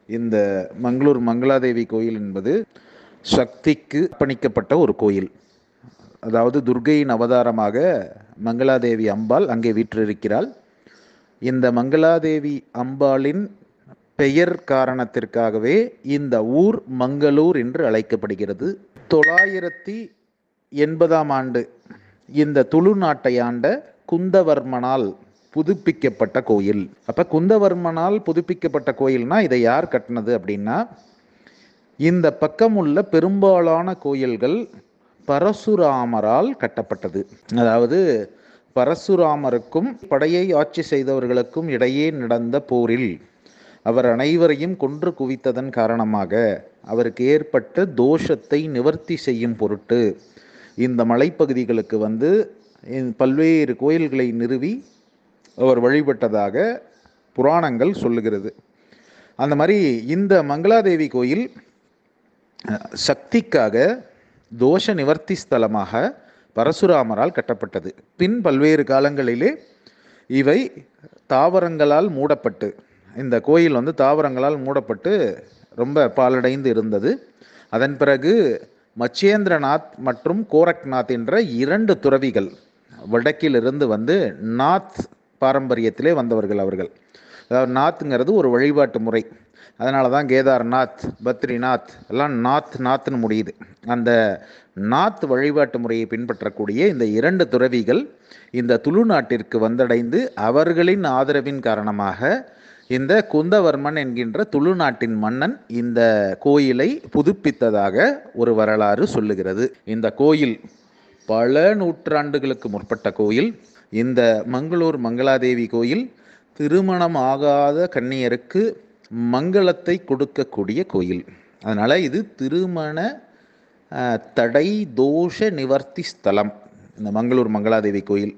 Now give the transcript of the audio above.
இந்த மங்களூர் மங்களாதேவி கோயில் என்பது சக்திக்கு அர்ப்பணிக்கப்பட்ட ஒரு கோயில். அதாவது துர்க்கையின் அவதாரமாக மங்களாதேவி அம்பாள் அங்கே வீற்றிருக்கிறாள். இந்த மங்களாதேவி அம்பாளின் பெயர் காரணத்திற்காகவே இந்த ஊர் மங்களூர் என்று அழைக்கப்படுகிறது. 980ஆம் ஆண்டு இந்த துளு நாட்டை ஆண்ட குந்தவர்மனால் புதுப்பிக்கப்பட்ட கோயில். அப்போ குந்தவர்மனால் புதுப்பிக்கப்பட்ட கோயில்னா இதை யார் கட்டினது அப்படின்னா, இந்த பக்கம் உள்ள பெரும்பாலான கோயில்கள் பரசுராமரால் கட்டப்பட்டது. அதாவது பரசுராமருக்கும் படையை ஆட்சி செய்தவர்களுக்கும் இடையே நடந்த போரில் அவர் அனைவரையும் கொன்று குவித்ததன் காரணமாக அவருக்கு ஏற்பட்ட தோஷத்தை நிவர்த்தி செய்யும் பொருட்டு இந்த மலைப்பகுதிகளுக்கு வந்து பல்வேறு கோயில்களை நிறுவி அவர் வழிபட்டதாக புராணங்கள் சொல்லுகிறது. அந்த மாதிரி இந்த மங்களாதேவி கோயில் சக்திக்காக தோஷ நிவர்த்தி ஸ்தலமாக பரசுராமரால் கட்டப்பட்டது. பின் பல்வேறு காலங்களிலே இவை தாவரங்களால் மூடப்பட்டு, இந்த கோயில் வந்து தாவரங்களால் மூடப்பட்டு ரொம்ப பாலடைந்து இருந்தது. அதன் பிறகு மச்சேந்திரநாத் மற்றும் கோரக்நாத் என்ற 2 துறவிகள் வடக்கிலிருந்து வந்து நாத் பாரம்பரியத்திலே வந்தவர்கள் அவர்கள். அதாவது நாத்துங்கிறது ஒரு வழிபாட்டு முறை. அதனால தான் கேதார்நாத், பத்ரிநாத் எல்லாம் நாத்னு முடியுது. அந்த நாத் வழிபாட்டு முறையை பின்பற்றக்கூடிய இந்த 2 துறவிகள் இந்த துளு நாட்டிற்கு வந்தடைந்து அவர்களின் ஆதரவின் காரணமாக இந்த குந்தவர்மன் என்கின்ற துளு நாட்டின் மன்னன் இந்த கோயிலை புதுப்பித்ததாக ஒரு வரலாறு சொல்லுகிறது. இந்த கோயில் பல நூற்றாண்டுகளுக்கு முற்பட்ட கோயில். இந்த மங்களூர் மங்களாதேவி கோயில் திருமணம் ஆகாத கன்னியருக்கு மங்களத்தை கொடுக்கக்கூடிய கோயில். அதனால் இது திருமண தடை தோஷ நிவர்த்தி ஸ்தலம் இந்த மங்களூர் மங்களாதேவி கோயில்.